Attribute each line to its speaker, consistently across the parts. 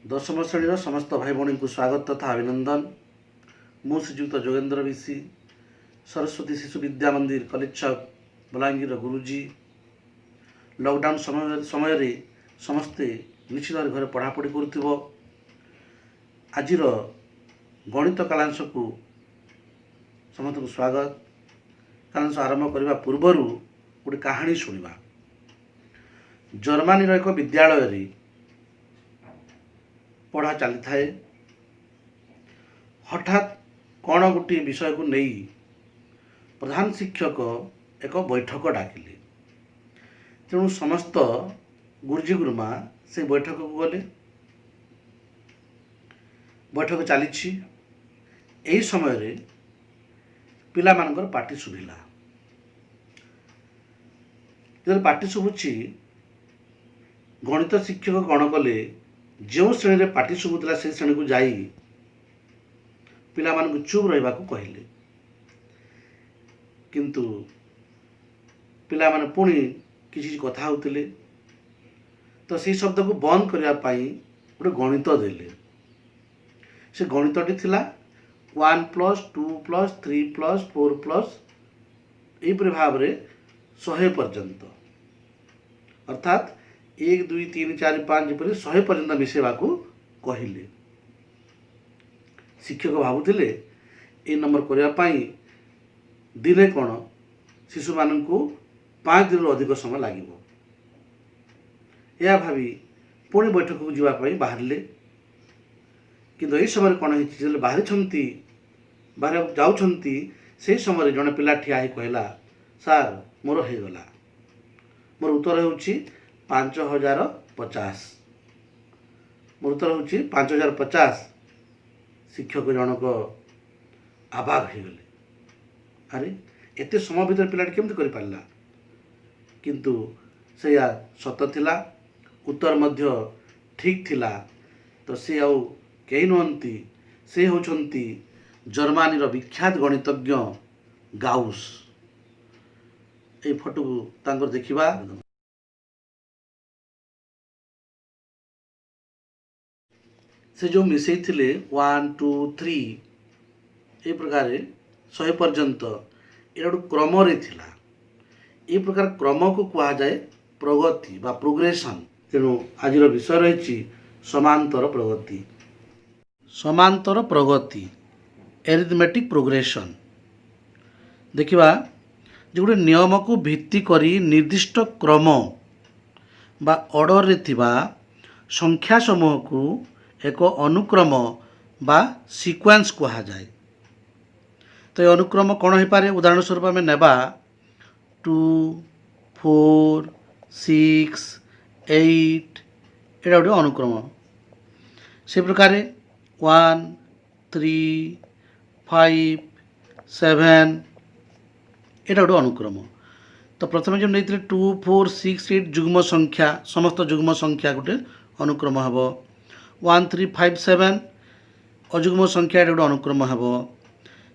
Speaker 1: दशम श्रेणी समस्त भाई भौणी को स्वागत तथा अभिनंदन। मु श्रीजुक्त जोगेन्द्र विशी सरस्वती शिशु विद्या मंदिर कलिछक बलांगीर गुरुजी। लॉकडाउन समय समस्ते निश्चित घर पढ़ापढ़ी करुथिबो। आजिर गणित कालांश को समस्त को स्वागत। कालांश आरंभ करने पूर्वर गोटे कहानी शुणा। जर्मनी एक विद्यालय रे पढ़ा चली थाए। हठात कौन गोटे विषय को नहीं प्रधान शिक्षक एक बैठक डाकिले। तेणु समस्त गुरुजी गुरुमा से बैठक को गले। बैठक चली यही समय पिला मानकर पार्टी शुभिला। जब पार्टी शुभुची गणित शिक्षक कौन कले जो श्रेणी रे पार्टी शुभुला से श्रेणी को जाई पिला मान को चुप रहा कहले। किंतु पिला माने पुणी किसी कथा होतिले तो से शब्द को बंद करने गोटे गणित देले। से गणितटी थिला 1 + 2 + 3 + 4 + यहीपरि भाव में 100 पर्यंत अर्थात 1 2 3 4 5 जपरि 100 पर्यंत मिसेवा को कहले। शिक्षक भावुले ये नंबर करने दिने कौन शिशु मान को 5 दिन अधिक समय लगे। यह भावी पुणी बैठक को जावाई बाहर। किंतु यही समय कौन है बाहर जाऊँगी से समय जड़े पिला ठिया कहला सार मोर हो गला। मोर उत्तर हो 5050। मोर उत्तर हो 5050। शिक्षक जनक आभाग हो गले। अरे एते समय भीतर पिलाटी केमती कर पारला। किंतु से सत थिला, उत्तर मध्य ठीक थिला। तो से आउ कहीं नुहंती, से होचंती जर्मनी विख्यात गणितज्ञ गाउस। ये फोटो तांकर देखिबा। से जो मिसई थिले 1 2 3 ये प्रकार 100 पर्यंत ये गोटे क्रम रे थिला। ये प्रकार क्रम को कहा जाए प्रगति बा प्रोग्रेशन। तेणु आज विषय रही समांतर प्रगति। समांतर प्रगति एरिथमेटिक प्रोग्रेशन। देखिबा जो गोटे नियम को भित्ति करी निर्दिष्ट क्रम बा ऑर्डर रे थिबा संख्या समूह को एक अनुक्रम बा सीक्वेंस कहा जाए। तो ये अनुक्रम कौन हो पारे? उदाहरण स्वरूप आम नेबा 2 4 6 8 एटा गोटे अनुक्रम। से प्रकार 1 3 5 7 एटा गोटे अनुक्रम। तो प्रथम जो नहीं 2 4 6 8 जुग्म संख्या समस्त जुग्म संख्या गोटे अनुक्रम हम। 1 3 5 7 अजुग्म संख्या गोटे अनुक्रम हम।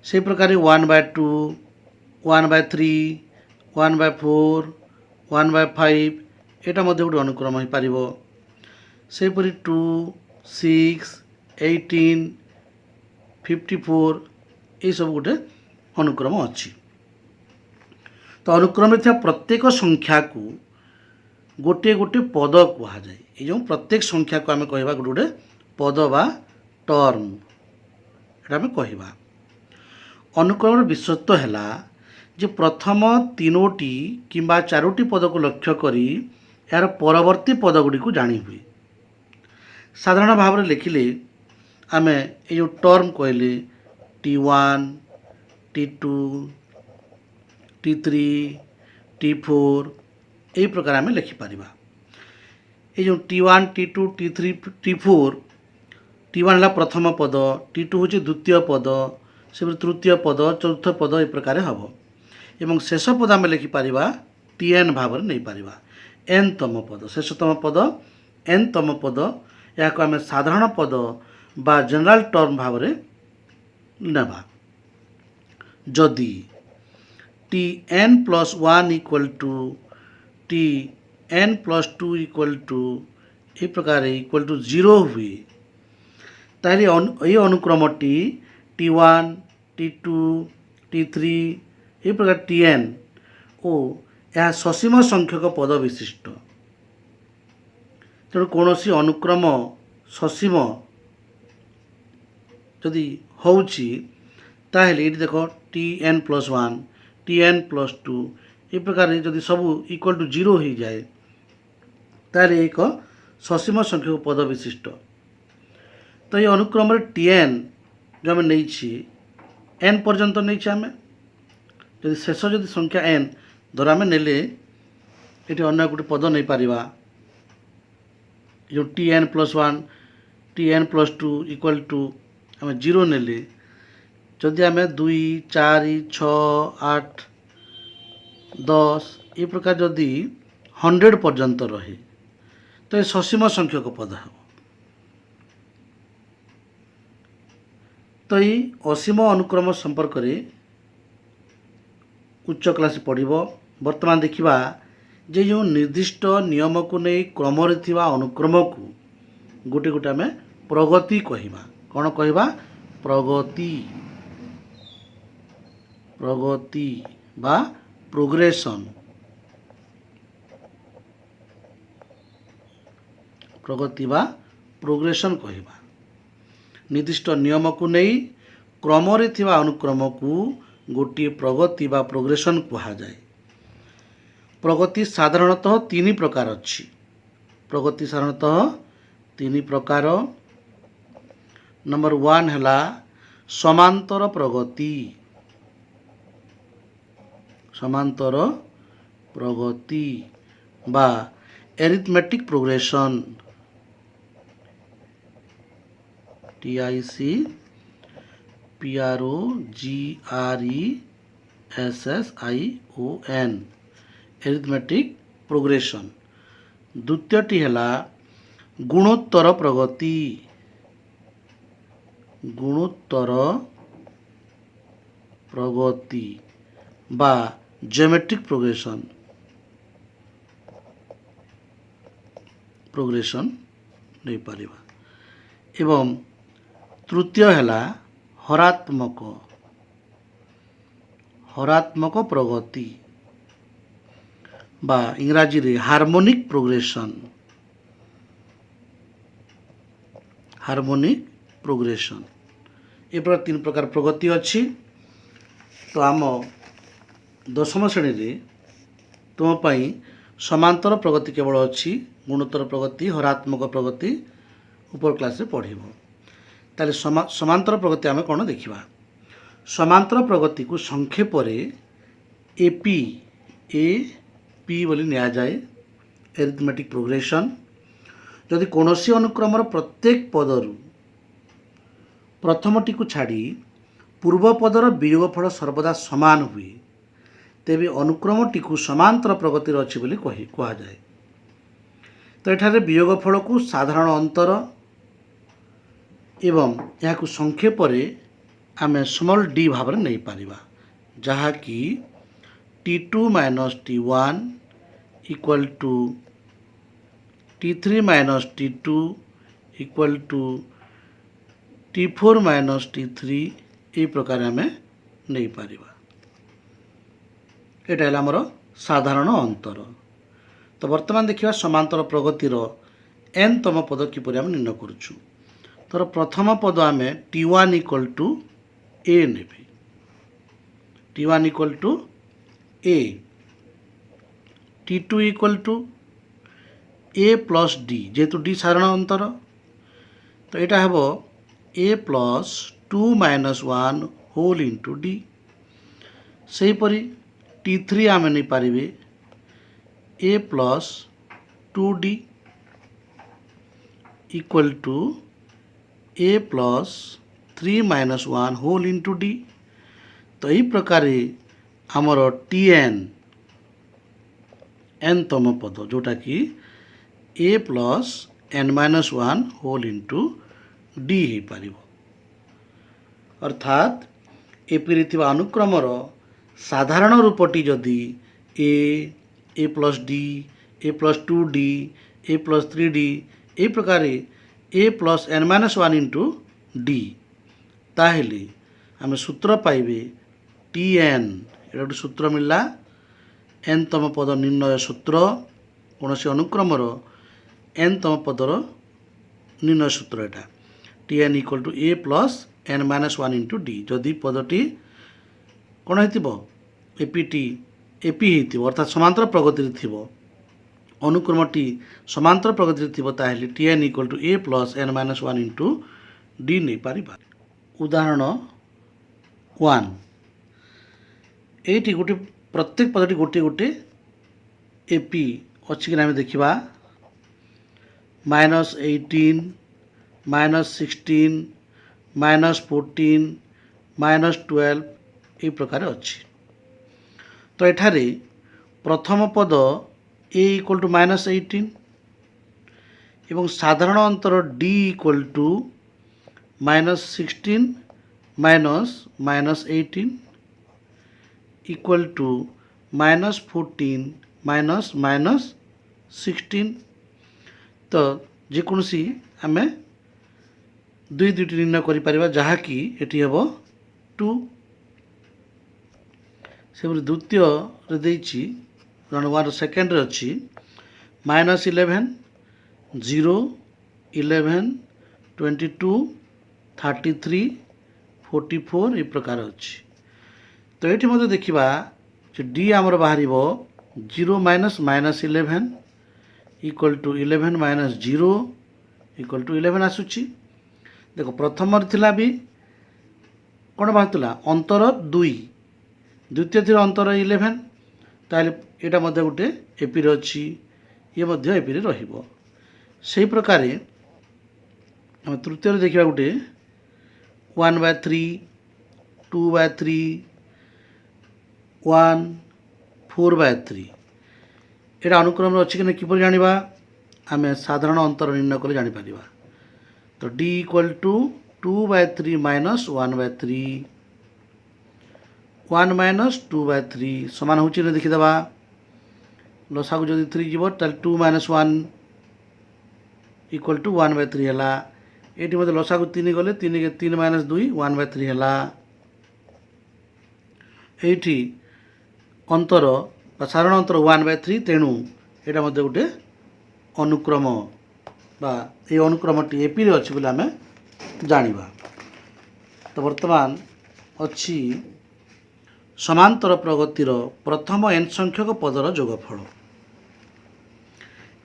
Speaker 1: से प्रकार 1/2 1/3 1/4 1/5 एटा मध्य गोटे अनुक्रम हो पार। सेपरी 2 6 18 54 ये सब गोटे अनुक्रम अच्छी। तो अनुक्रम में प्रत्येक संख्या को गोटे गोटे पद कहा जाए। ये जो प्रत्येक संख्या को आम कह गोटे गोटे पद बा टर्म एटा आम कह। अनुक्रम विशेषत्व है जे प्रथम 3टी किंबा 4टी पद को लक्ष्य करी यार परवर्ती पद गुड़ी को जानी हुए। साधारण भाव में लिखिले आम ये जो टर्म कहले T1 T2 T3 T4 यही प्रकार आम लिखिपर। ये जो T1 T2 T3 T4 T1 है प्रथम पद, T2 हूँ द्वितीय पद, से तृतीय पद, चतुर्थ पद ये प्रकार हम। एवं शेष पद आम लिखिपर Tn भाव नहीं पार। n तम पद शेषतम पद n तम पद या आम साधारण पद बा जनरल टर्म भाव नेबा। जदि Tn + 1 = Tn + 2 = ये प्रकार = 0 हुए ताहले ये अनुक्रम T1 T2 T3 ये प्रकार Tn ओ यह ससीम संख्यक पद विशिष्ट तेणु कौन अनुक्रम ससीम जदि होउची ताहले ये देख Tn+1 Tn+2 ये प्रकार जदि सब इक्वल टू 0 हो जाए ताहले एक ससीम संख्यक पद विशिष्ट। तो ये अनुक्रम Tn जो आम नहीं n पर्यंत नहीं आम जदि शेष जदि संख्या n धर आम ने ये अन्न गोटे पद नहीं पारिबा जो Tn+1 Tn+2 इक्वल टू आम 0 नेले जदि आम 2 4 6 8 10 ये प्रकार जदि 100 पर्यंत रहे तो ये ससीम संख्यक पद है। तो ये असीम अनुक्रम संपर्क में उच्च क्लास पढ़िबो। वर्तमान देखिबा जे जो निर्दिष्ट नियम को नहीं क्रम अनुक्रम को गोटे गोटे आम प्रगति कहवा कौन कहवा प्रगति प्रगति बा प्रोग्रेशन प्रगति बा प्रोग्रेशन कहवा निर्दिष्ट नियम को नहीं क्रम अनुक्रम को गोटे प्रगति बा प्रोग्रेशन कहा जाए। प्रगति साधारणतः 3 प्रकार अच्छी प्रगति साधारणतः 3 प्रकार। नंबर 1 है समांतर प्रगति समांतर प्रगति बा arithmetic progression TIC PROGRESSION arithmetic progression. द्वितीयटी है गुणोत्तर प्रगति गुणोत्तर प्रगति बा ज्योमेट्रिक प्रोग्रेशन प्रोग्रेशन नहीं पारिबा। एवं तृतीय है हरात्मक हरात्मक प्रगति बा इंग्राजी रे हार्मोनिक प्रोग्रेशन हार्मोनिक प्रोग्रेशन। ये प्रकार 3 प्रकार प्रगति अच्छी। तो आम 10वीं श्रेणी रे तुम पाई समांतर प्रगति केवल अच्छी गुणोत्तर प्रगति हरात्मक प्रगति ऊपर क्लास रे पढ़िबो। ताले समांतर प्रगति आम कौन देखा समांतर प्रगति को संक्षेप AP बोली निया जाए एरिथमेटिक प्रोग्रेशन। जदि कौनसी अनुक्रम प्रत्येक पदरु प्रथमटी को छाड़ी पूर्व पदर वियोगफल सर्वदा समान हुए तेबे अनुक्रमटी को समांतर प्रगति अच्छी बोली कहा जाए। तो एठारे वियोगफल को साधारण अंतर एवं यह संक्षेप आम स्मॉल d भाव में नहीं पारिबा जहा कि T2 - T1 equal to T3 - T2 equal to T4 - T3 ये प्रकार आम नहीं पारिबा। एटा है आमर साधारण अंतर। तो वर्तमान देखिए समांतर प्रगतिर n तम पद किपर आम निर्णय करुचु। तर प्रथम पद आम T1 इक्वल टू A ने T1 equal to A T2 equal to A plus D जेहेतु D साधारण अंतर तो यहाँ हम A plus 2 - 1 whole into D। सेहीपरि T3 आम नहीं पारे A plus 2D equal to A plus 3 - 1 whole into D। तो यही प्रकार आमर Tn n तम पद जोटा कि A plus n - 1 whole into D हो पार। अर्थात एपरी अनुक्रमर साधारण रूपटी जदि A plus D A plus 2D A plus 3D ये प्रकार A plus n - 1 into D ताहेले आम सूत्र पाइबे टी एन ये गोटे सूत्र मिलला एन तम पद निर्णय सूत्र कौन से अनुक्रमर एन तम पदर निर्णय सूत्र यहाँ T N equal to A plus N minus one into D जदि पदटी कौन हो एपीटी एपी हो अर्थात समांतर प्रगति थी अनुक्रमटी समांतर प्रगति थी ताहले T N equal to A plus N minus one into D नहीं पारि। उदाहरण 1 ये गोटे प्रत्येक पदटी गोटे गोटे एपी अच्छी कि देखा -18 -16 -14 -12 ये प्रकार अच्छी। तो एठारे प्रथम पद ए इक्वल टू -18 एवं साधारण अंतर D equal to -16 -18 equal to -14 -16। तो जेकोसी आम दुई दुईटी निर्णय करें जहाँकि ये हम 2 से द्वितीय रण 1 सेकेंड अच्छी -11 0 11 22 33 44 ये प्रकार अच्छी। तो ये मत देखा डी आमर बाहर 0 -11 इक्वल टू 11 -0 इक्वल टू 11 आसूची। देख प्रथम थिला भी कौन बाहर अंतर 2 द्वितीय थी अंतर 11 ताले यहाँ मध्य गोटे एपी अच्छी ये मध्य एपी रहिबो। से प्रकार आम तृतीय देखा गोटे 1/3 2/3 1 4/3 यहाँ अनुक्रम अच्छी कि किपर जाना आम साधारण अंतर निर्णय कले जापर। तो डी इक्वल टू 2/3 - 1/3 1 - 2/3 समान हो देखीदे लसा को जब 3 जीव 2 - 1 इक्वल टू 1/3 है। ये मतलब लसा को 3 गले 3 -2 1/3 है। ये अंतर साधारण अंतर 1/3 तेणु यहाँ मध्य गोटे अनुक्रम बा ये अनुक्रमटी एपी अच्छी बोले आम जाना। तो वर्तमान अच्छी समांतर प्रगतिर प्रथम एन संख्यक पदर जोगफल।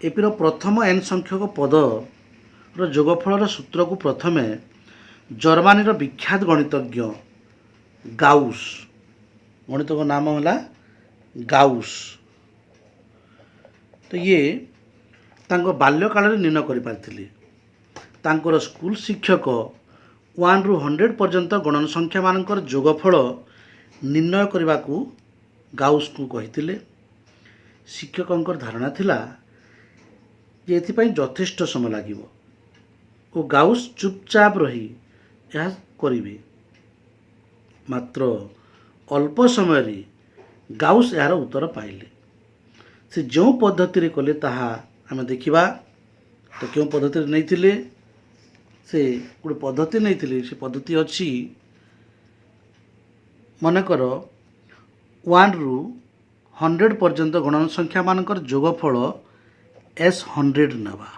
Speaker 1: एपीर प्रथम एन संख्यक पदर जोगफल सूत्र को प्रथमे जर्मनी विख्यात गणितज्ञ गाउस गणित नाम है गाउस। तो ये तांको बाल्यकाल निर्णय कर स्कूल शिक्षक 1 ରୁ 100 पर्यंत गणन संख्या मानकर जोगफल निर्णय करने को गाउस को कही। शिक्षक धारणा थिला जे एथिपाई यथेष्ट समय लगे और गाउस चुपचाप रही यह करिवे। मात्र अल्प समय रे गाउस यार उत्तर पाइले। से जो पद्धति कले ताहा आम देखा। तो क्यों पद्धति नहीं थिले से गोटे पद्धति नहीं थिले से पद्धति अच्छी मनकर 1 ରୁ 100 पर्यंत गणन संख्या मानकर जोगफल S100 नवा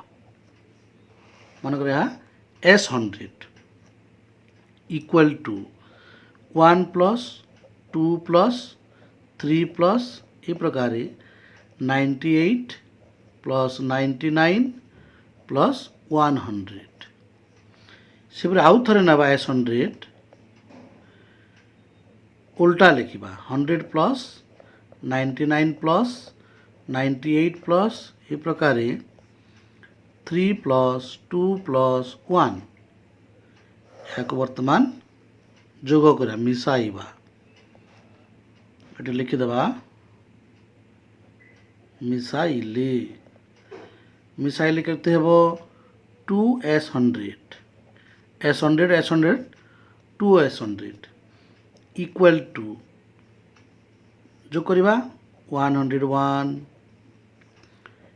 Speaker 1: मनकर यहाँ S100 इक्वल टू 1 + 2 + 3 + ये प्रकार 98 + 99 + 100 से आउ थे ना S100 उल्टा लिखा 100 + 99 + 98 + ये प्रकार 3 + 2 + 1 या वर्तमान जोग करा मिसाइबा ये लिखिदेवा मिसाइले मिसाइले करते हे 2S100 S100 S100 2S100 equal to जो करवा 101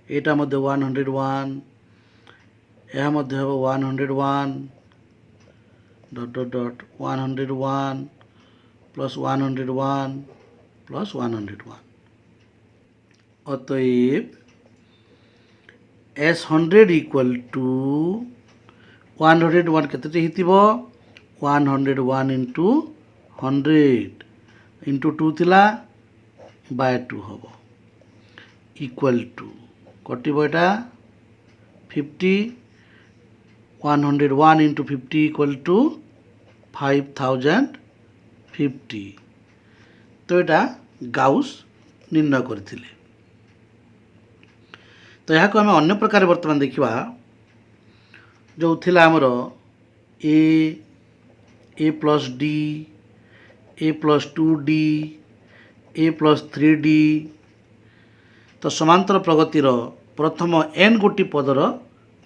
Speaker 1: एटा मध्य 101 यह मध्य 101 dot dot dot 101 plus 101 plus 101 अतएव S100 इक्वल टू 101 केते हितिबो 101 इंटू 100 इंटू 2 थिला बाय 2 हबो equal to कटिबो Etah 50 101 into 50 equal to 5050 तो एटा गाउस निर्णय करथिले। तो यहाँ को आम अन्य प्रकार बर्तमान देखा जो थिला आमर A plus D A plus 2d A plus 3d तो समांतर प्रगतिर प्रथम n गोटी पदर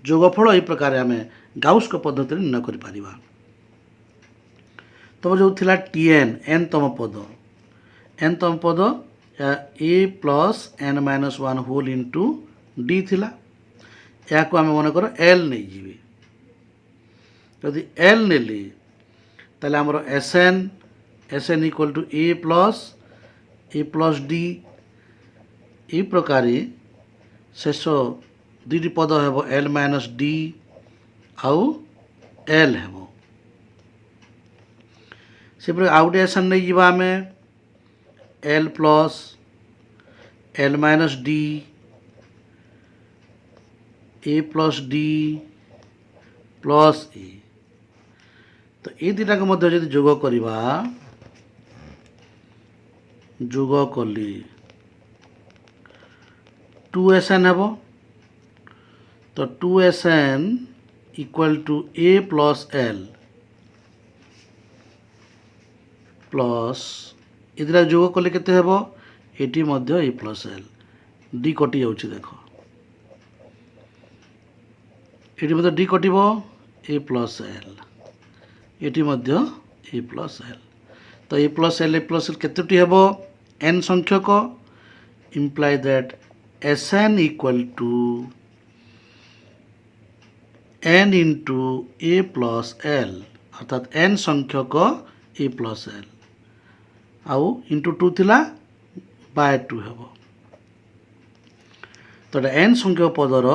Speaker 1: जोगफल यही प्रकार आम गाउस को पद्धति निर्णय कर। तो जो थिला tn n तम पद ए plus n minus 1 whole into D थिला या को आम मन कर एल नहीं जीवे जदि एल नेली ताले आमर S N equal to A plus D ये प्रकार शेष दुईटी पद हेब एल माइनस डी आउ एल हेब से आउ गोटे एसएन नहीं जीवा आम L plus L minus D A plus D plus A तो ये दुटा को मध्य यदि जोग करवा जोग कली 2SN हेब तो 2SN equal to A plus L plus ये दुटा जोग कले केते हेब एटी मध्य ए प्लस एल डी कटि जाउछि देख एटी मध्य डी कटिबो ए प्लस एल एटी मध्य ए प्लस एल तो ए प्लस एल केतोटी हेबो एन संख्यक imply that SN equal to N into A plus L अर्थात एन संख्यक ए प्लस एल आउ इंटू 2 थिला बाय 2 हेबो तो एन संख्यक पदर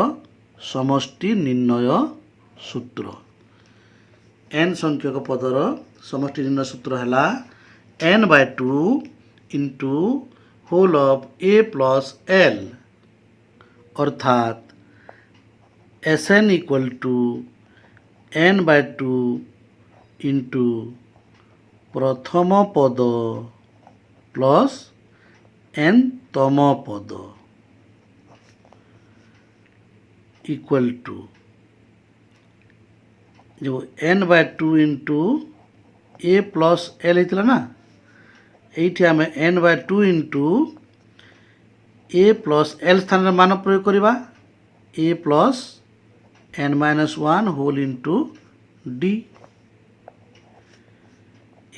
Speaker 1: समष्टि निर्णय सूत्र एन संख्यक पदर समष्टि निर्णय सूत्र है N by 2 into whole of A plus L अर्थात S N equal to N by 2 into प्रथम पद प्लस एन तम पद इक्वल टू जो N by 2 into A plus L होता ना ये आम N by 2 into A plus L स्थान में मान प्रयोग करवा A plus N minus 1 whole into D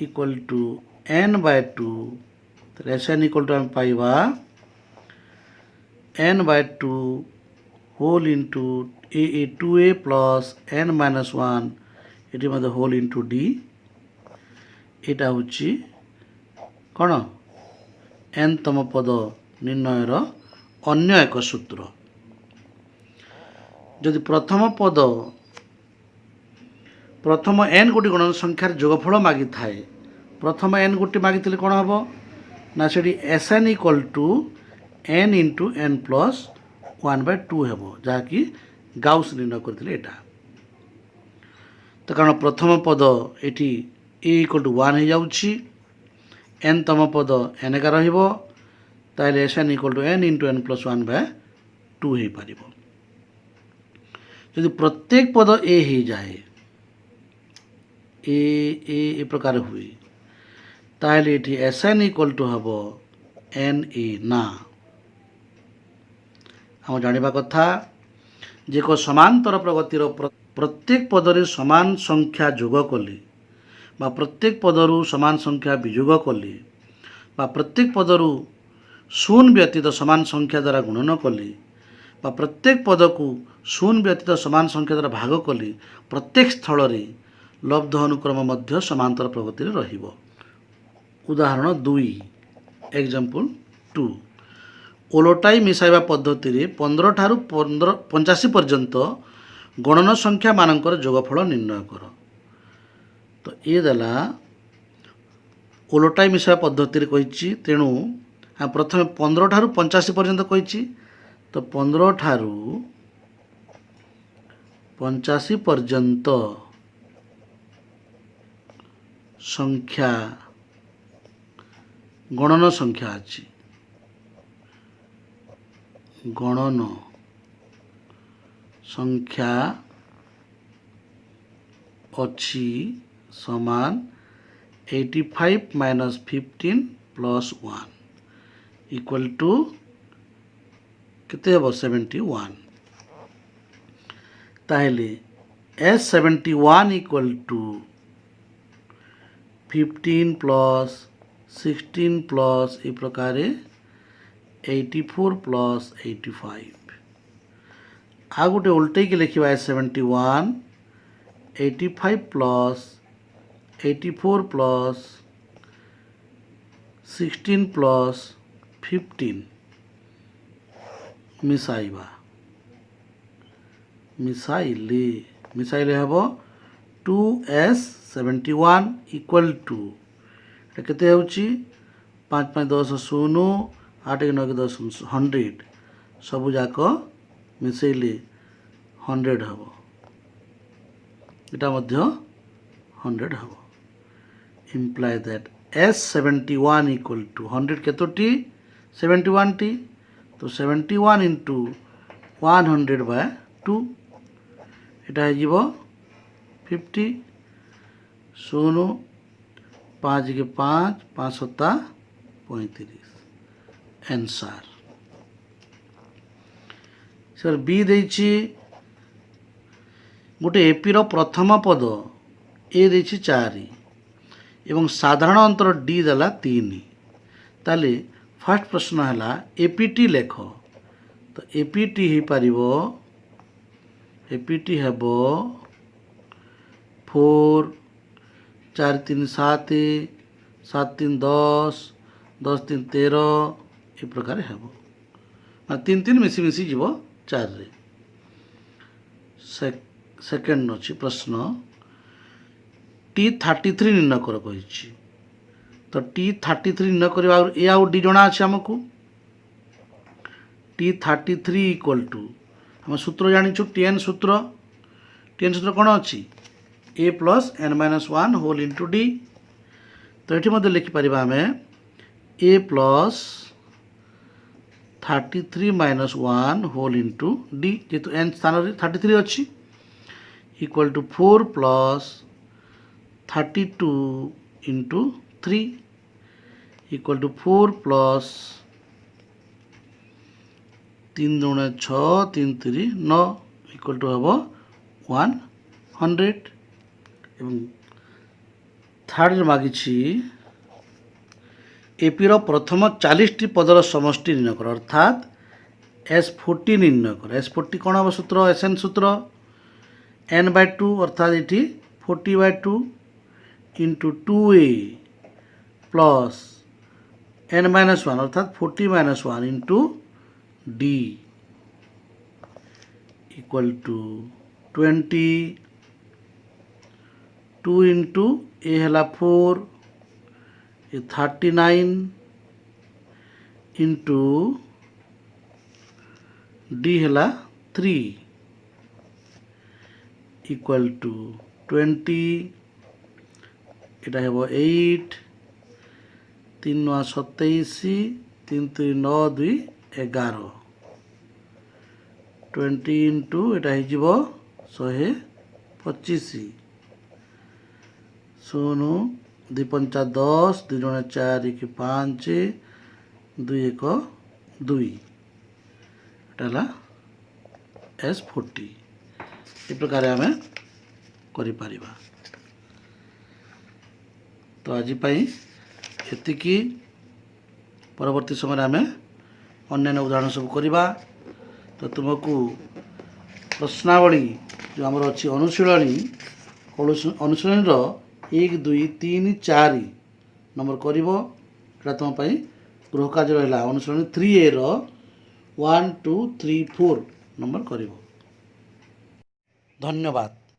Speaker 1: equal to N by 2 S N equal to आम पाइबा N by 2 whole into A 2a plus N minus 1 ये मतलब होल इंटू डी यहाँ हूँ कौन एन तम पद निर्णयर अन्य एक सूत्र जदि प्रथम पद प्रथम एन गोटी गणन संख्यार जोगफल मागी थाए प्रथम एन गोटी मागी कौन हम ना से S N equal to N into N plus 1/2 हेब जहाँकि गाउस निर्णय करथिले एटा तो कारण प्रथम पद एटी ए इक्वल टू 1 हो जाउछि एन तम पद एन का रहिबो ताइले S N equal to N into N plus 1/2 हो पारिबो यदि प्रत्येक पद ए हो जाए ए प्रकार हुए ताइले एटी एस एन इक्वल टू हेबो एन ए ना हम जानिबा कथा जे को समांतर प्रगतिर प्रत्येक पदरे समान संख्या जोग कली बा प्रत्येक पदरु समान संख्या विजोग कली बा प्रत्येक पदरु शून्य व्यतीत समान संख्या द्वारा गुणन कली बा प्रत्येक पद को शून्य व्यतीत समान संख्या द्वारा भाग कली प्रत्येक स्थल रे लब्ध अनुक्रम मध्य समांतर प्रगति रहिबो। उदाहरण 2 एग्जांपल 2 ओलटाई मिसाइबा पद्धति रे 15 ठारू 85 पर्यंत गणन संख्या मानकर जोगफल निर्णय कर। तो ये देला ओलटाई मिसाइबा पद्धति रे कहिछि, तेणु हम प्रथम 15 ठारू 85 पर्यंत कहिछि। तो 15 ठारू 85 पर्यंत संख्या गणन संख्या अछि, गणन संख्या अछि समान 85 माइनस 15 प्लस 1 इक्वल टू केते हेबो 71। ताहेले S71 equal to 15 plus 16 plus ए प्रकार 84 प्लस 85। आ गोटे उल्टे के लिखा S71 85 प्लस 84 प्लस 16 प्लस 15 मिसाइले हेबो 2S71 इक्वल टू केते होची 5 5 10 0 8 1 9 10 100 सबु जाक मिसेइले 100 हेबो, एटा मध्य 100 हेबो। Imply that S71 equal to 100 केतोटी 71 टी। तो 71 इंटू 100 बाय 2 एटा है जीवो 50 0 5 के 5 5 7 35 आंसर। सर बी देछि गोटे एपी रो प्रथम पद ए देछि 4 एवं साधारण अंतर डी देला 3। ताले फर्स्ट प्रश्न है एपीटी लेख। तो एपीटी ही पारिबो, एपीटी हेबो 4 4 3 7 7 3 10 10 3 13 ए प्रकार हेबो, 3 3 मिसी मिसी जीवो 4 रे। सेकेंड अछि प्रश्न T33 निर्णय कर कहिछि। तो T33 निर्णय करबा ए आउ डी जणा अछि हमकु। T33 इक्वल टू हम सूत्र जानिछु TN सूत्र कोन अछि A plus n minus 1 whole into D. तो ये मध्य लिखिपर आम A plus 33 minus 1 whole into D, जेहेतु n स्थान 33 अच्छी equal to 4 plus 32 into 3 equal to 4 plus 3 दूणे 6 3 3 9 इक्वल टू हम 100। एवं थर्ड मागिछि एपी रो प्रथम 40 टी पदर समष्टि निर्णय कर, अर्थात S40 निर्णय कर। S40 कौन हम सूत्र SN सूत्र n/2 अर्थात ये 40/2 इंटू 2a प्लस n-1 अर्थात 40-1 into d equal to 20 2 into a है 4 ये 39 इंटू d है 3 इक्वल टू 20 इटा है 8 3 9 27 3 3 9 2 11 20 इंटू इटा है 125 शून्य 2 5 10 2 जने 4 1 5 2 1 2 एटा S40 ये प्रकार आम करिपारिबा। तो आज एतिकी परवर्ती समय आम अन्य उदाहरण सब करवा। तो तुमको प्रश्नावली जो आमर अच्छी अनुशीलनी ଅନୁଶୀଳନୀର 1 2 3 4 ନମ୍ବର କରିବ। ଏଇଟା ତୁମ ପାଇଁ ଗୃହ କାର୍ଯ୍ୟ ରହିଲା। ଅନୁଶୀଳନୀ 3A ର 1 2 3 4 ନମ୍ବର କରିବ। ଧନ୍ୟବାଦ।